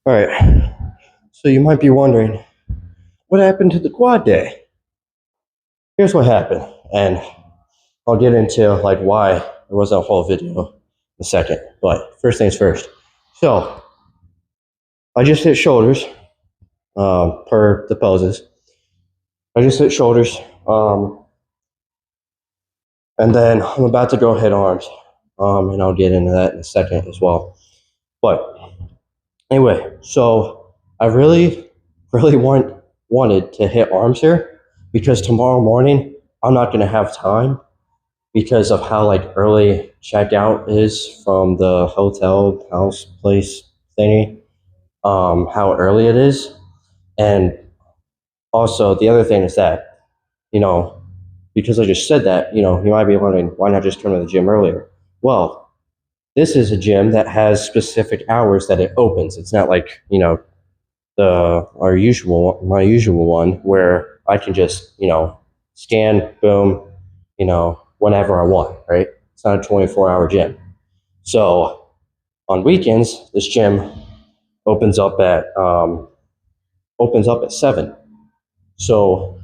All right. So you might be wondering, what happened to the quad day? Here's what happened, and I'll get into like why there wasn't a whole video in a second. But first things first. So I just hit shoulders, per the poses. I just hit shoulders, and then I'm about to go hit arms, and I'll get into that in a second as well. But anyway, so I really wanted to hit arms here because tomorrow morning I'm not gonna have time because of how like early checkout is from the hotel house place thingy. How early it is, and also the other thing is that you know because I just said that you might be wondering why not just come to the gym earlier. Well, this is a gym that has specific hours that it opens. It's not like the my usual one where I can just scan, boom, whenever I want, right? It's not a 24-hour gym. So on weekends, this gym opens up at 7. So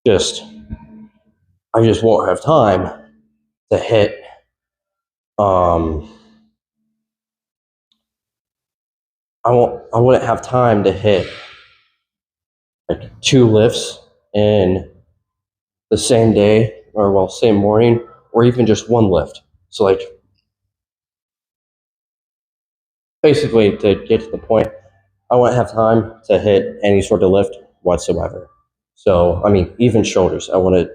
just I just won't have time to hit um I wouldn't have time to hit like 2 lifts in the same day, or well, same morning, or even just 1 lift. So like basically, to get to the point, I won't have time to hit any sort of lift whatsoever. So I mean, even shoulders, I wouldn't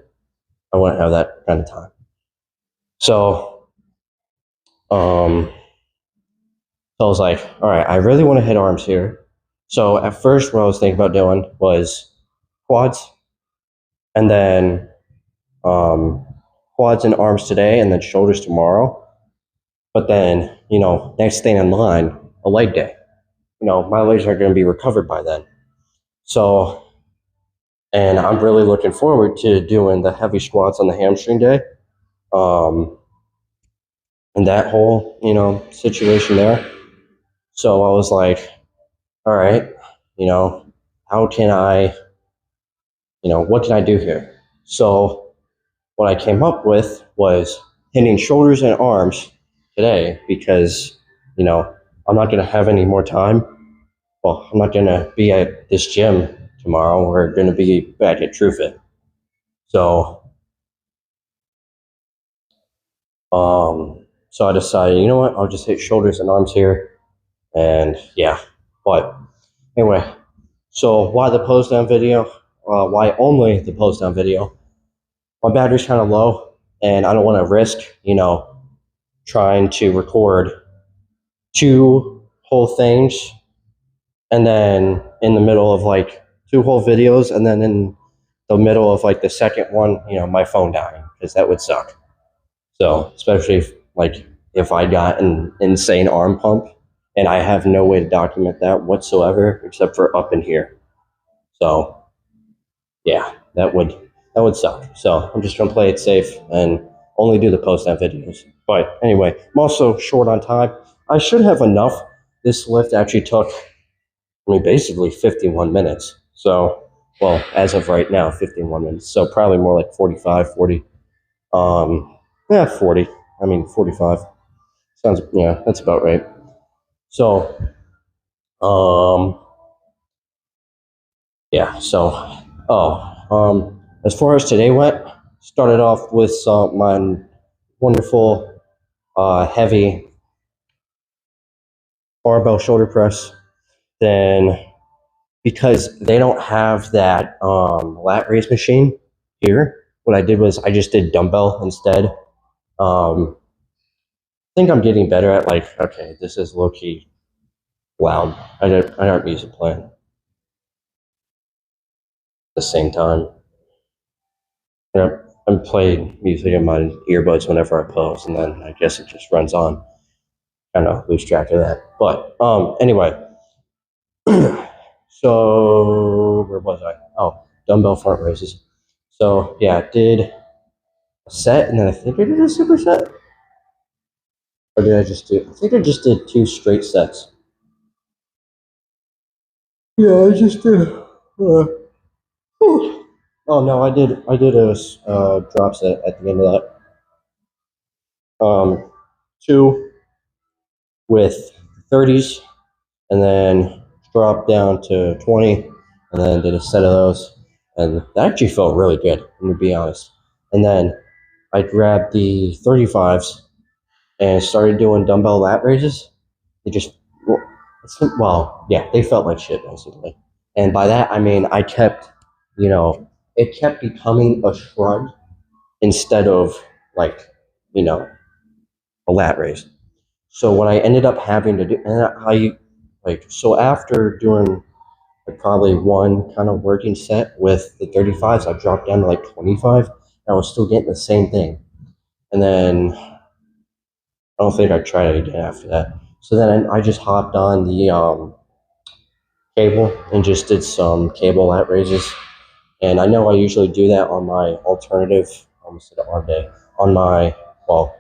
have that kind of time. So um so I was like, all right, I really want to hit arms here. So at first, what I was thinking about doing was quads, and then um, quads and arms today, and then shoulders tomorrow. But then, next thing in line, a leg day. My legs are going to be recovered by then. So, and I'm really looking forward to doing the heavy squats on the hamstring day. Um, and that whole, situation there. So I was like, all right, how can I, what can I do here? So what I came up with was hitting shoulders and arms today because, I'm not going to have any more time. Well, I'm not going to be at this gym tomorrow. We're going to be back at TrueFit. So, so I decided, you know what? I'll just hit shoulders and arms here. And yeah, but anyway, so why the Posedown video? Why only the Posedown video? My battery's kind of low, and I don't want to risk, trying to record 2 whole things, and then in the middle of like 2 whole videos, and then in the middle of like the second one, my phone dying, because that would suck. So especially if I got an insane arm pump and I have no way to document that whatsoever except for up in here. So yeah, that would suck. So I'm just gonna play it safe and only do the post-nap videos. But anyway, I'm also short on time. I should have enough. This lift actually took, basically 51 minutes. So, well, as of right now, 51 minutes. So probably more like 45, 40. Yeah, 40. 45. Sounds, yeah, that's about right. So, um, yeah, so, as far as today went, started off with my wonderful, heavy barbell shoulder press. Then, because they don't have that lat raise machine here, what I did was I just did dumbbell instead. I think I'm getting better at okay, this is low key loud. I don't have music playing at the same time. I'm playing music in my earbuds whenever I pose, and then I guess it just runs on. Kind of lose track of that. But anyway, so where was I? Oh, dumbbell front raises. So yeah, I did a set, and then I think I did a superset. Or did I just do? I think I just did 2 straight sets. Yeah, I just did. Oh no, I did a drop set at the end of that. Two with 30s, and then dropped down to 20, and then did a set of those, and that actually felt really good. To be honest. And then I grabbed the 35s and started doing dumbbell lat raises. They just yeah, they felt like shit basically. And by that I mean I kept, it kept becoming a shrug instead of like, you know, a lat raise. So what I ended up having to do, and so after doing like probably one kind of working set with the 35s, I dropped down to like 25, and I was still getting the same thing. And then I don't think I tried it again after that. So then I just hopped on the cable and just did some cable lat raises. And I know I usually do that on my alternative, I almost said arm day, on my, well,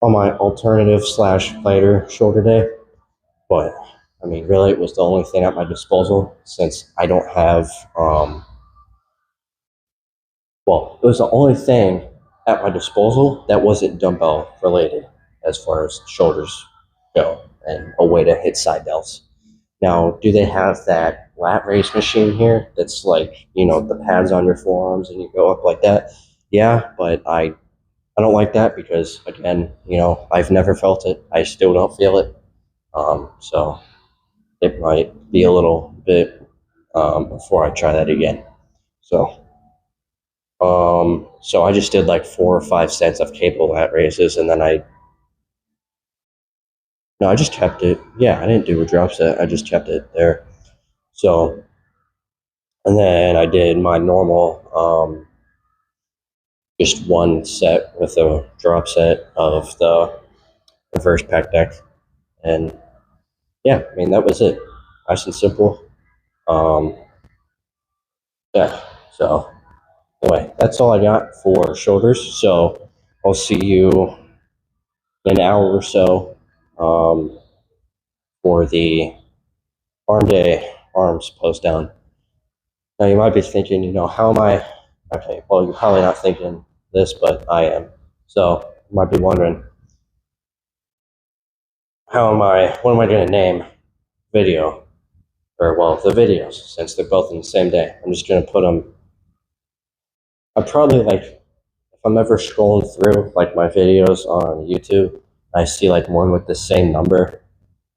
on my alternative slash lighter shoulder day. But I mean, really, it was the only thing at my disposal since I don't have, it was the only thing at my disposal that wasn't dumbbell related as far as shoulders go and a way to hit side delts. Now, do they have that lat raise machine here that's like, the pads on your forearms and you go up like that? Yeah, but I don't like that because, again, I've never felt it. I still don't feel it. So it might be a little bit before I try that again. So, so I just did like 4 or 5 sets of cable lat raises, and then no, I just kept it. Yeah, I didn't do a drop set. I just kept it there. So, and then I did my normal, just one set with a drop set of the reverse pec deck, and yeah, I mean that was it. Nice and simple. Um, yeah. So anyway, that's all I got for shoulders. So I'll see you in an hour or so for the arm day arms post down. Now you might be thinking, how am I? Okay, well you're probably not thinking this, but I am. So you might be wondering, how am I? What am I going to name video? Or well, the videos since they're both in the same day. I'm just going to put them. I probably like if I'm ever scrolling through like my videos on YouTube, I see like one with the same number.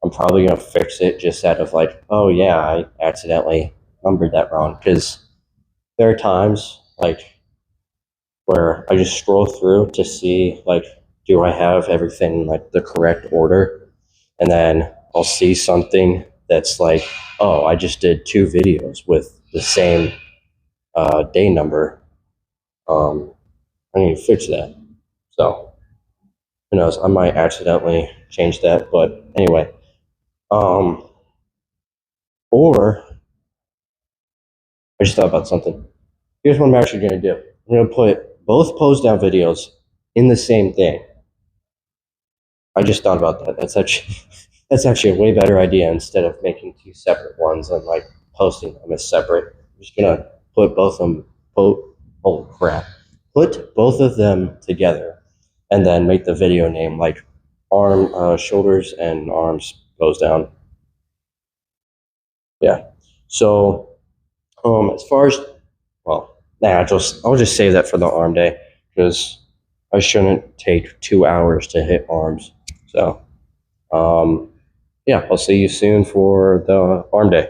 I'm probably gonna fix it just out of like, oh yeah, I accidentally numbered that wrong. Because there are times like where I just scroll through to see like, do I have everything in like the correct order, and then I'll see something that's like, oh, I just did 2 videos with the same day number. Um, I need to fix that. So who knows? I might accidentally change that, but anyway. Um, or I just thought about something. Here's what I'm actually going to do. I'm going to put both Posedown videos in the same thing. I just thought about that. That's actually a way better idea instead of making 2 separate ones and like posting them as separate. I'm just gonna put both of them. Holy crap! Put both of them together, and then make the video name like shoulders and arms goes down. Yeah. So as far as I'll just save that for the arm day because I shouldn't take 2 hours to hit arms. So um, yeah, I'll see you soon for the arm day.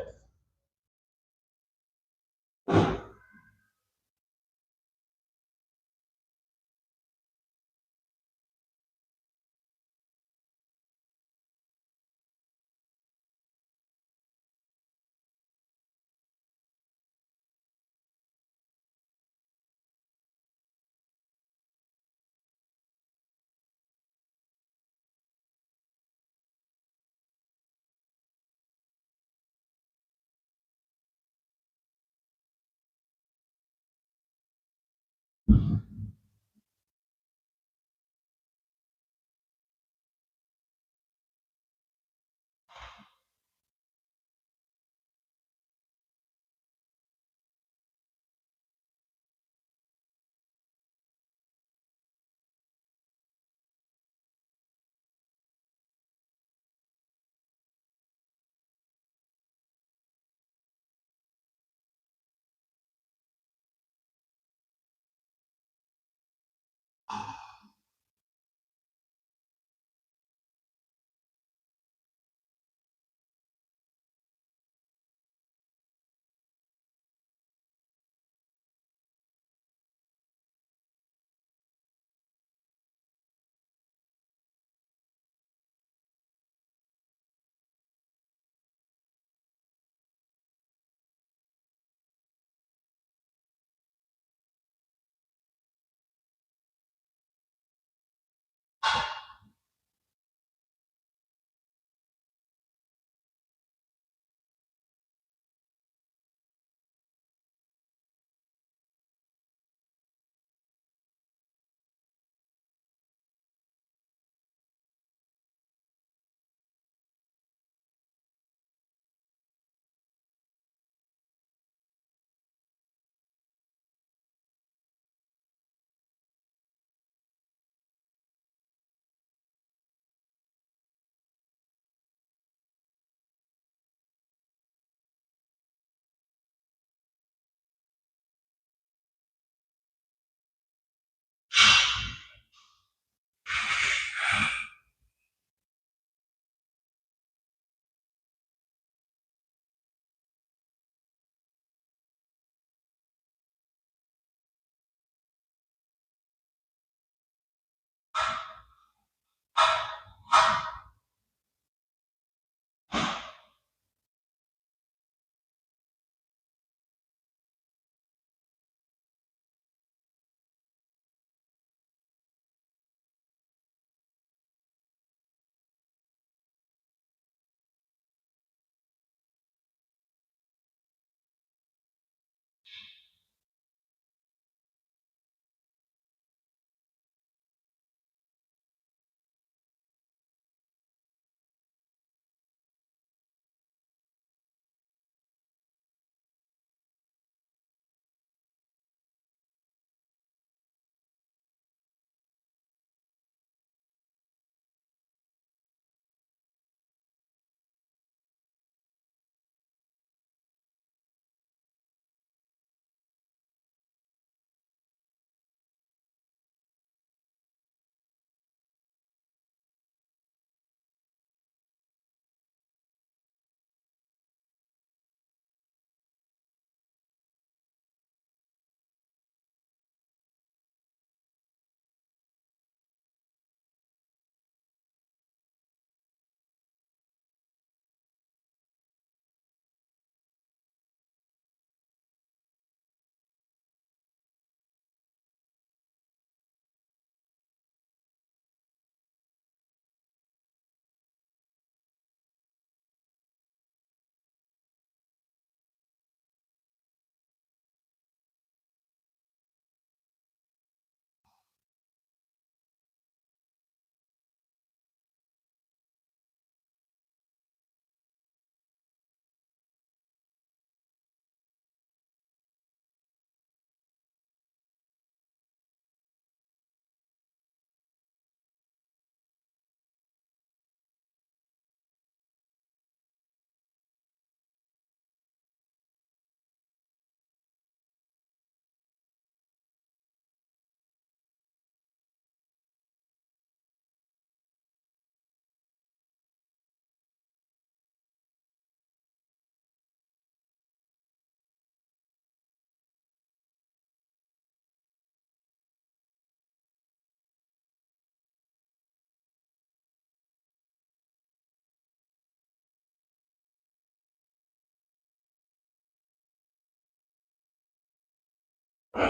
All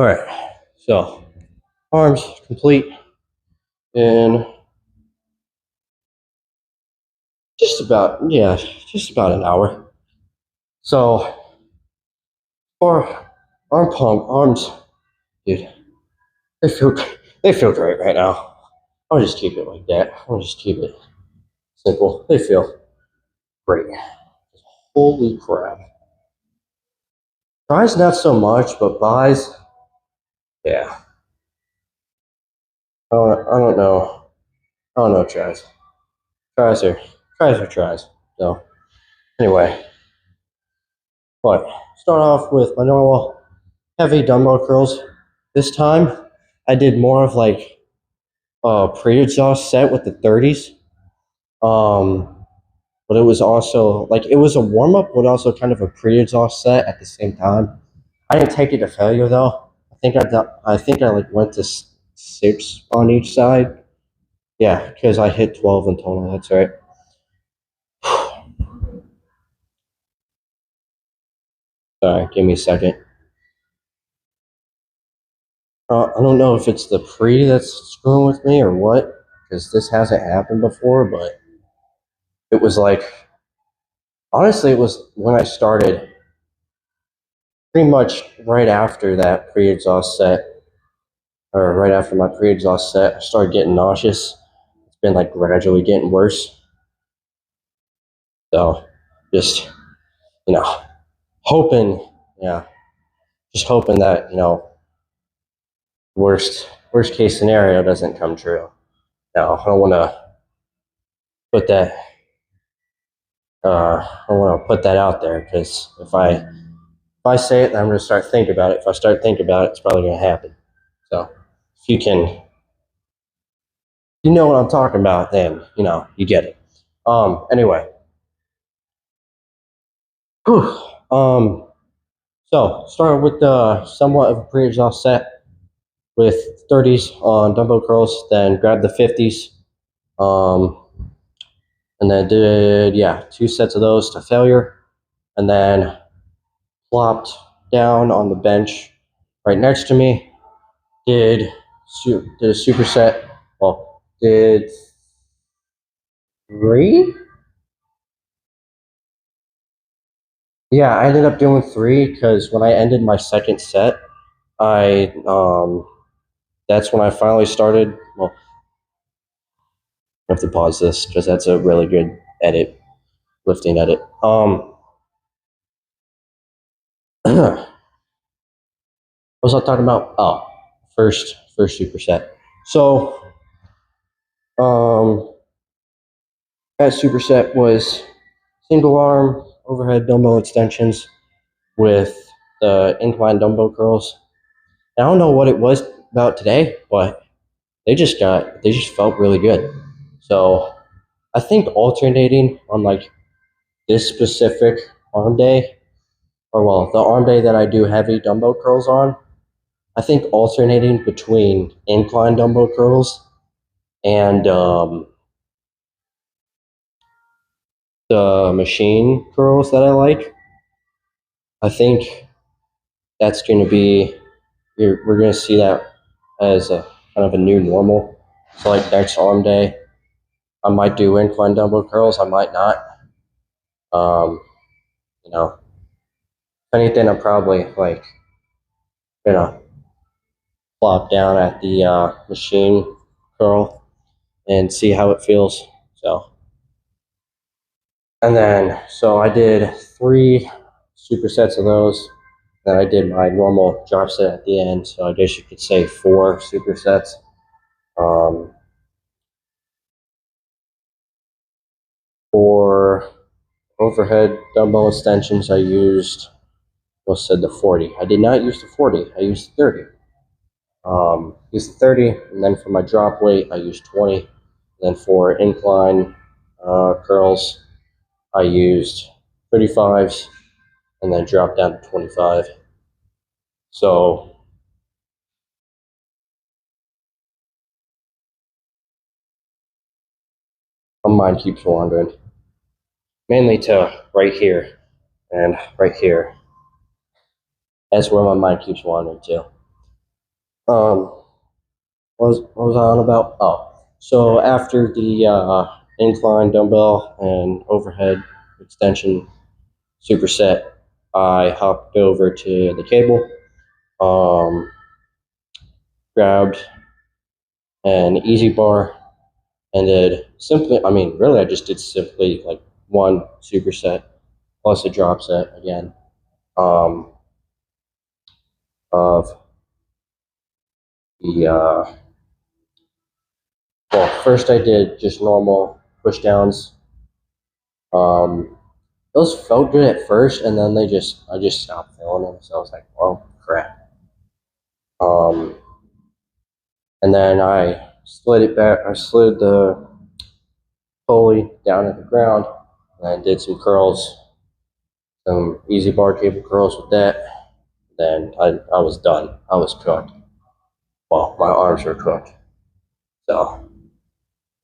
right, so arms complete in just about an hour. So our arms, dude, they feel they feel great right now. I'll just keep it like that. I'll just keep it simple. They feel great. Holy crap. Tries not so much, but buys, yeah. I don't know. I don't know tries. Tries are tries. So anyway, but start off with my normal heavy dumbbell curls. This time I did more of like a pre-exhaust set with the 30s. But it was also like it was a warm up, but also kind of a pre-exhaust set at the same time. I didn't take it to failure though. I think I like went to 6 on each side. Yeah, because I hit 12 in total. That's right. Sorry, give me a second. I don't know if it's the pre that's screwing with me or what, because this hasn't happened before. But it was like honestly, it was when I started, pretty much right after that pre-exhaust set, or right after my pre-exhaust set, I started getting nauseous. It's been like gradually getting worse. So just you know, hoping, yeah, just hoping that worst case scenario doesn't come true. Now I don't want to put that I want to put that out there because if I say it, I'm going to start thinking about it. If I start thinking about it, it's probably going to happen. So if you know what I'm talking about, then you get it. Anyway, whew. So started with the somewhat of a pre-exhaust set with 30s on dumbbell curls, then grabbed the 50s, um, and then did 2 sets of those to failure, and then plopped down on the bench right next to me. Did did a superset. Well, did 3. Yeah, I ended up doing 3 because when I ended my second set, I that's when I finally started. Well, I have to pause this because that's a really good edit, lifting edit. What was I talking about? Oh, first superset. So, um, that superset was single arm overhead dumbbell extensions with the incline dumbbell curls. And I don't know what it was about today, but they just felt really good. So I think alternating on like this specific arm day, or well, the arm day that I do heavy dumbbell curls on, I think alternating between incline dumbbell curls and the machine curls that I like, I think that's going to be, we're going to see that as a kind of a new normal. So like next arm day, I might do incline dumbbell curls, I might not. Um, you know, if anything, I'm probably like gonna plop down at the machine curl and see how it feels. So, and then so I did 3 supersets of those. Then I did my normal drop set at the end. So I guess you could say 4 supersets. Um, for overhead dumbbell extensions, I used, what said the 40. I did not use the 40. I used 30. Used 30, and then for my drop weight, I used 20. And then for incline curls, I used 35s, and then dropped down to 25. So mind keeps wandering. Mainly to right here and right here. That's where my mind keeps wandering to. What was I on about? Oh, so after the incline dumbbell and overhead extension superset, I hopped over to the cable, um, grabbed an easy bar, and did simply, I mean, really, I just did simply like one superset plus a drop set again of the, well, first I did just normal push downs. Those felt good at first, and then I just stopped feeling them. So I was like, well, crap. Um, and then I slid it back. I slid the pulley down at the ground, and did some curls, some easy bar cable curls with that. Then I was done. I was cooked. Well, my arms were cooked. So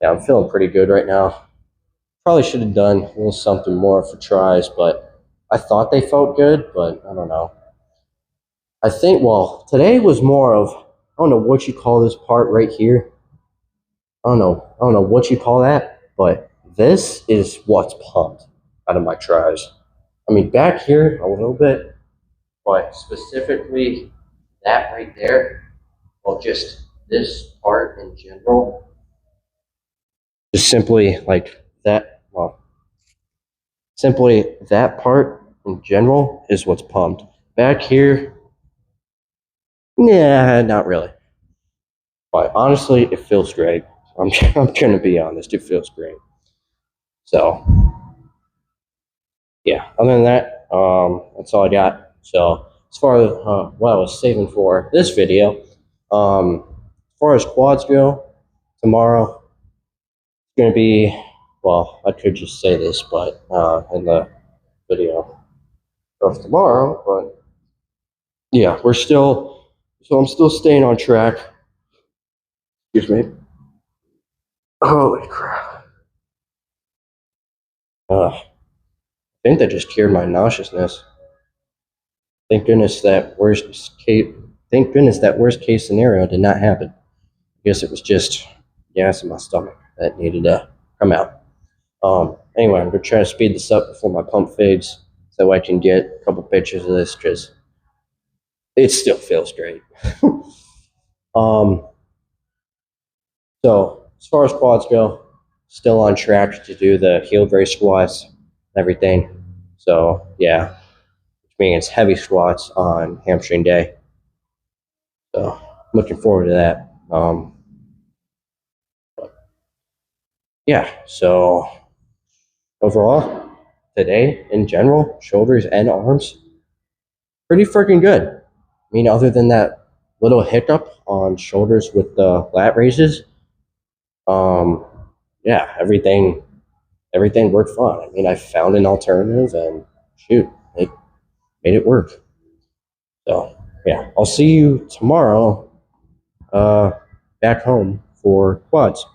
yeah, I'm feeling pretty good right now. Probably should have done a little something more for tries, but I thought they felt good, but I don't know. I think, well, today was more of, I don't know what you call this part right here. I don't know what you call that, but this is what's pumped out of my tries. I mean, back here a little bit, but specifically that right there, well, just this part in general, just simply like that, well, simply that part in general is what's pumped. Back here, yeah, not really. But honestly, it feels great. I'm gonna be honest, it feels great. So yeah, other than that, that's all I got. So as far as what I was saving for this video, as far as quads go, tomorrow it's gonna be, well, I could just say this, but in the video of tomorrow, but yeah, I'm still staying on track. Excuse me. Holy crap. I think that just cured my nauseousness. Thank goodness that worst case scenario did not happen. I guess it was just gas in my stomach that needed to come out. Anyway, I'm gonna try to speed this up before my pump fades, so I can get a couple pictures of this because it still feels great. um, so as far as quads go, still on track to do the heel brace squats and everything. So yeah, which means heavy squats on hamstring day. So looking forward to that. Yeah, so overall, today in general, shoulders and arms, pretty freaking good. I mean, other than that little hiccup on shoulders with the lat raises, um, yeah, everything worked fine. I mean, I found an alternative, and shoot, it made it work. So yeah, I'll see you tomorrow, back home for quads.